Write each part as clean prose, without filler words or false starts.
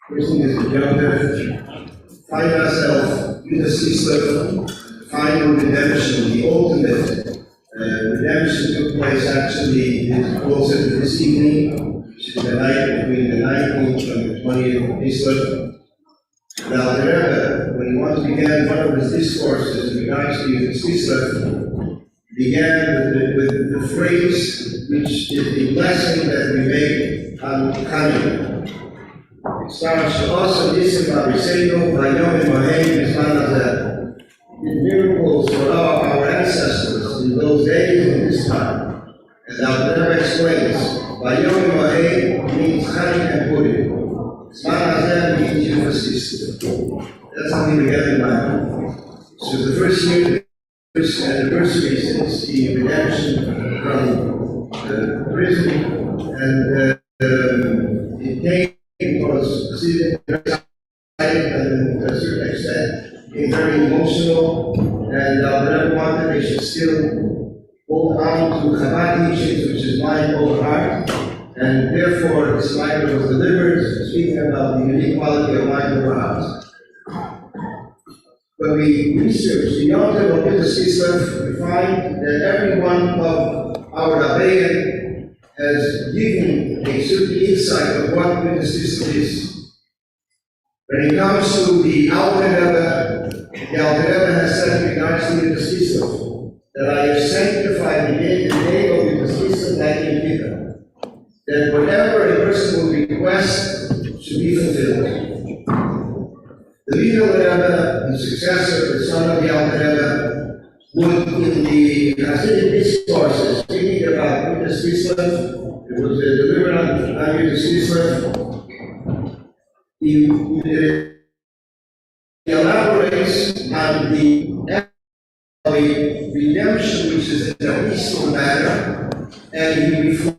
First thing is we have to find ourselves in the Kislev, final redemption, the ultimate redemption took place actually also this evening, which is the night between the 19th and the 20th of Kislev. Now, the Rebbe, when he wanted to begin one of his discourses in regards to Kislev, began with the phrase which is the blessing that we make on Hanukkah. It starts to us and this is Rabbi Seligson, Vayom Elohim Bisman Hazeh. The miracles for our ancestors in those days and this time. And now the Rebbe explains, Vayom Elohim means Hanukkah and Purim. Bisman Hazeh means Yufas. That's how we began in mind. So the first year, the first anniversary since the redemption from prison, and it came was considered and to a certain extent became very emotional, and the Rebbe wanted they should still hold on to Chabad teachings, which is mind over heart, and therefore this mind was delivered, speaking about the unique quality of mind over heart. When we research the Yontif of Kislev, we find that every one of our Rabbi has given a certain insight of what Kislev is. When it comes to the Alter Rebbe has said in regards to Kislev that I have sanctified the day of Kislev like in Pita, that whatever a person will request should be fulfilled. The leader of the Rebbe, the successor, the son of the Alter Rebbe, would, in the Hasidic discourses, speaking about Yudas Kislev, it was delivered on Yudas Kislev, he elaborates on the redemption, which is in a peaceful manner, and he refers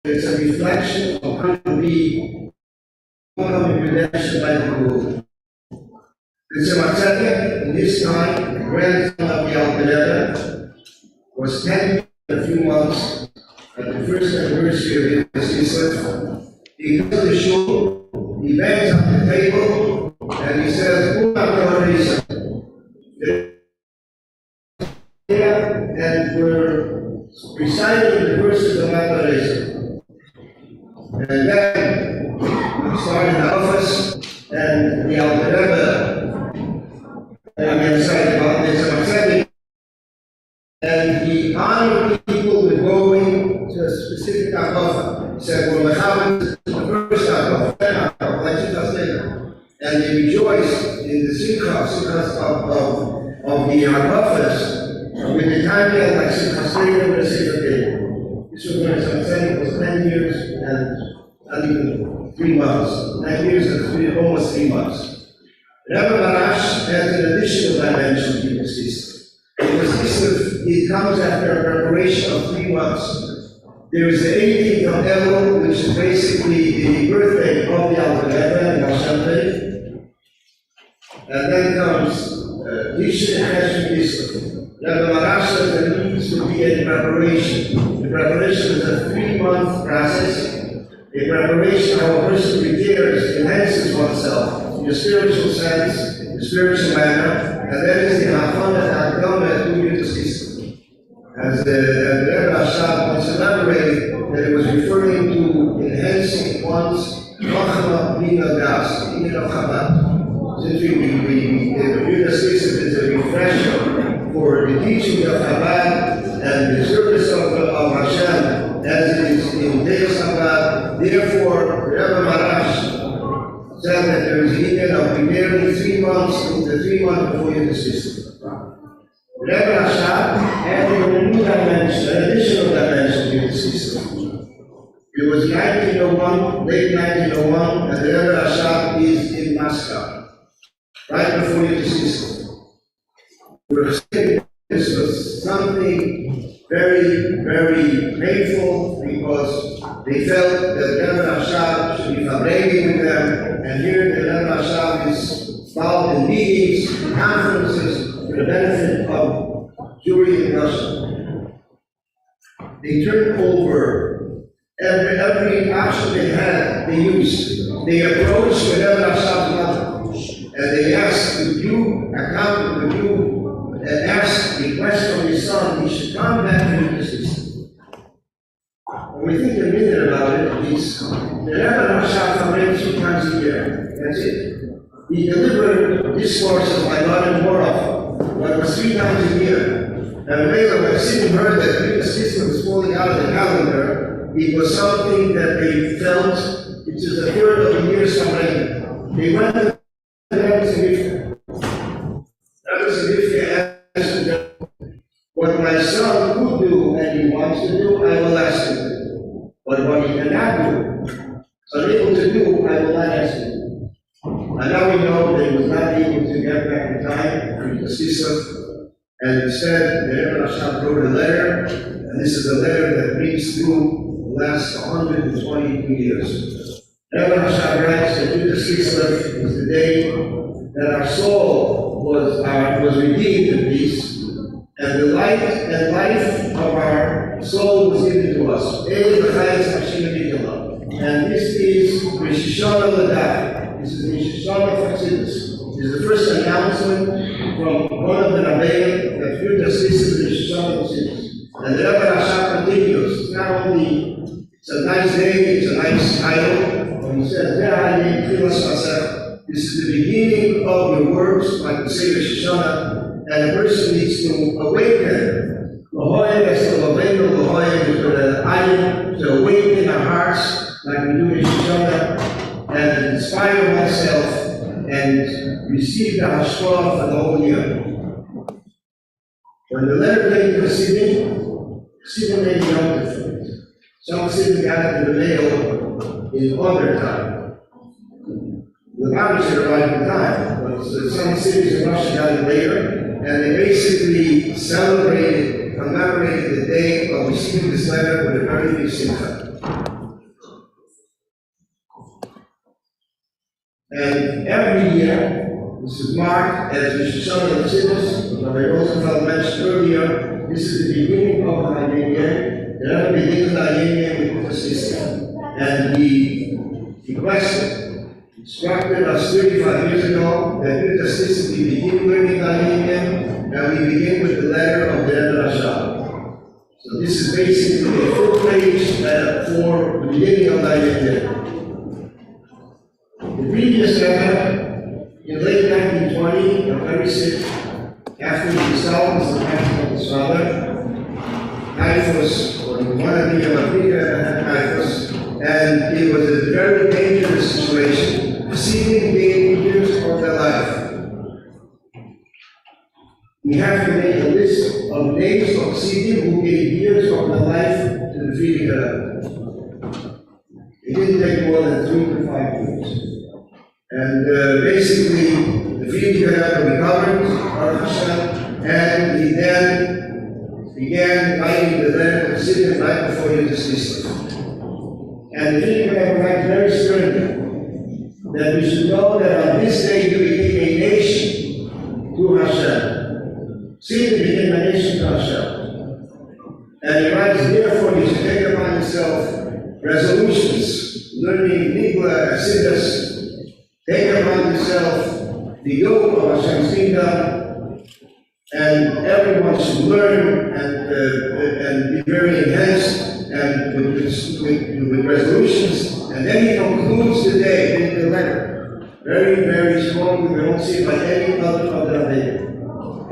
it's a reflection of how to be becoming redemption by the Lord. The Tzemach in this time, the grandson of the Alter Rebbe, was 10 a few months at the first anniversary of his Kislev. He comes to the shul, he bangs on the table, and he says, and we're reciting the verses of Malkah. And then we started in the office, and the Alter Rebbe, and he honored people with going to a specific halacha. He said, well, Melaveh is the first halacha, and they rejoiced in the simchas of the halachas, with the time they had like simchas later with a simchas later. This was when it was 10 years and not even 3 months. 9 years and almost 3 months. Rebbe Marash has an additional dimension to this Kislev. Because Kislev, it comes after a preparation of 3 months. There is the 18th of Elul, which is basically the birthday of the Alter Rebbe and Hashem. And then comes Tishrei Cheshvan Kislev. Rebbe Marash says there needs to be a preparation. The preparation is a 3-month process. A preparation how a person prepares, enhances oneself in the spiritual sense, the spiritual manner, and that is the Hachana Hakdama to Yudas Kislev. As the Rebbe Hashab once elaborated, that it was referring to enhancing one's Chachma Bina Das, Bina Chabad. Since Yudas Kislev is a refresher for the teaching of Chabad and the service of Hashem, as it is in Deus Chabad. Therefore, Rebbe Marash said that there is a union of preparing 3 months, the 3 months before Yudas Kislev. Rebbe Hashab added a new dimension, an additional dimension to Yudas Kislev. It was 1901, late 1901, and the Rebbe Hashab is in Moscow, right before Yudas Kislev. We're saying this was something very, very painful because they felt that Rebbe Hashab should be collaborating with them, and here the Rebbe Hashab is involved in meetings, conferences for the benefit of they turned over every option they had, they used. They approached whatever Hashem wanted. And they asked, would you ask, request from your son, he should come back to the system. When we think a minute about it, it's the Rebbe Hashem prayed 2 times a year. That's it. He delivered discourses by God and more often, but it was 3 times a year. And later, when Siddim heard that the system was falling out of the calendar, it was something that they felt, it was a third of the year's already. They went to the Rebbe asked them, what my son could do and he wants to do, I will ask him to do. But what he cannot do, unable to do, I will not ask him to do. And now we know that he was not able to get back in time to Kislev, and instead, the Rebbe Hashem wrote a letter, and this is a letter that reads through the last 122 years. Rebbe Hashem writes that Kislev is the day that our soul was redeemed in peace, and the light and life of our soul was given to us. And this is Rosh Hashanah Ladai. This is Rosh Hashanah for Tzidus. This is the first announcement from one of the Rabbi that Yudas is Rosh Hashanah for Tzidus. And the Rebbe Hashem continues. It's not only, it's a nice day, it's a nice title, but he says, this is the beginning of your works, like we say Rosh Hashanah, and a person needs to awaken. To awaken our hearts, like we do in Rosh Hashanah, and inspire myself and receive the hashpah for the whole year. When the letter came to Siddim made no difference. Some Siddim got it in the mail in other time. The Lubavitch arrived in time, but some cities in Russia got it later, and they basically commemorated the day of receiving this letter with a very big simcha. And every year, this is marked as Rosh Hashanah of Tzidus, Rabbi Rosenfeld mentioned earlier, this is the beginning of the Hayom. The Rebbe begins the Hayom with Kislev. And he instructed us 35 years ago that with Kislev we begin learning the Hayom, and we begin with the letter of the Rebbe Hashem. So this is basically a full page for the beginning of the Hayom. The previous Rebbe, in late 1920, very sick, after he was the passing of his father, typhus, or one of the Africa had typhus, and it was a very dangerous situation. Receiving gave years of their life. We have to make a list of names of Siddim who gave years of their life to the Friedrich Rebbe. It didn't take more than 3 to 5 years. And basically, the Friedrich Rebbe recovered, Baruch Hashem, and he then began writing the letter to Siddim right before he was Kislev. And the Friedrich Rebbe writes very sternly that we should know that on this day you became a nation to Hashem. Siddim became a nation to Hashem. And he writes, therefore you should take upon yourself resolutions, learning Nigla, Asidus, take upon yourself the yoke of Hashem's kingdom, and everyone should learn and be very enhanced and with resolutions. And then he concludes the day in the letter. Very, very strongly. We don't see it by any other of the Rabbi.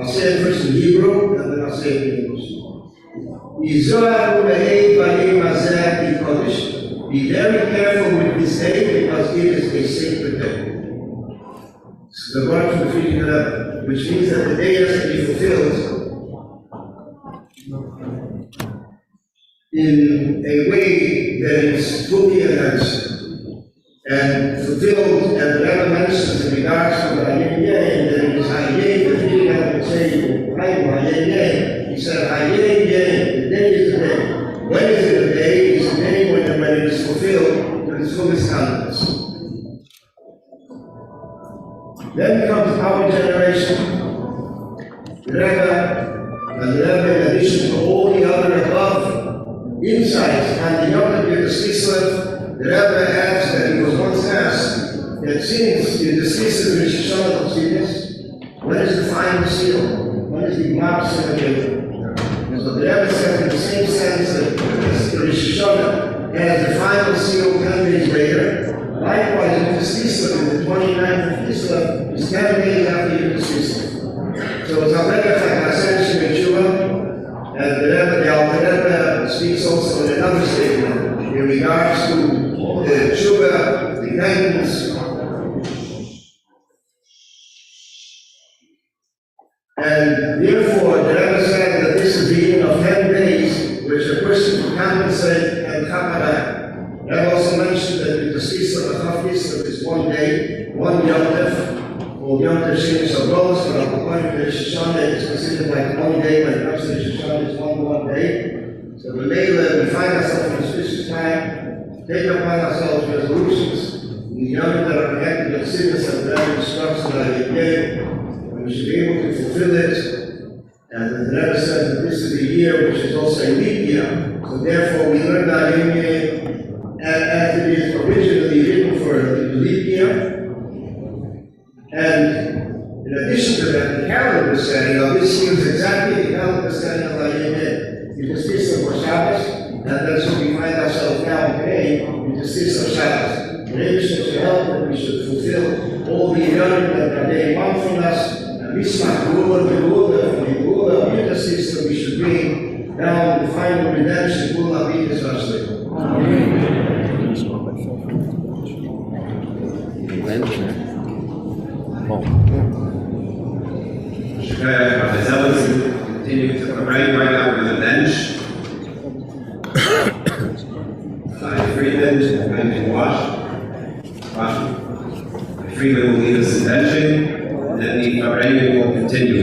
I'll say it first in Hebrew, and then I'll say it in English. Be very careful with this day because it is a sacred day. This is the word from the Friedrich Rebbe, which means that the day has to be fulfilled in a way that is fully enhanced and fulfilled, and the Rebbe mentions in regards to the Hayom, that it is Hayom, the Friedrich Rebbe would say, he said, Hayom, the day is the day. When is it the day? It's the day when it is fulfilled to its fullest countenance. Then comes our generation, the Rebbe, and the Rebbe, in addition to all the other above insight on the Yom Kippur Kislev, the Rabbi adds that he was once asked that since in the Kislev Rosh Hashanah of Siddhis, when is the final seal? When is the Gemara seal? So the Rebbe said in the same sense that the Rosh Hashanah has the final seal 10 days later. Likewise, in the Kislev, in the 29th of Kislev, is 10 days after the Kislev. So it's Alberta Hashem Shemechua, and the Rebbe speaks also in another statement in regards to the Tshuva, the guidance. And therefore, the Rebbe said that this is the beginning of 10 days which a person can compensate and Chaparah. Rebbe also mentioned that with the Kislev, the Chav Kislev is 1 day, 1 Yom Tov, called Yom Tov Sheni Shabbos, but at the point of Rosh Hashanah it's considered like 1 day, when it comes to Rosh Hashanah it's 1 day. So the Melaveh, we find ourselves in auspicious time, take upon ourselves resolutions in the Yom that are connected with sickness and very instruction that I gave. We should be able to fulfill it. And the Rebbe says that this is the year which is also a leap year. So therefore we learn that as it is originally written for the leap year. And in addition to that, the calendar setting of this year is exactly the calendar setting of Ayimeh. It is this of Shabbos, and that's what we find ourselves now today. It is this of Shabbos. The Rebbe should help that we should fulfill all the yearning that they want from us. Bismach Gula, the Gula, from the Gula of the system, we should bring down the final redemption, Gula Vidas Vashley. Rabbi Seligson continue to pray right now with the bench. Friedman, and Wash. Friedman will lead us in benching. And then the Rabbi will continue.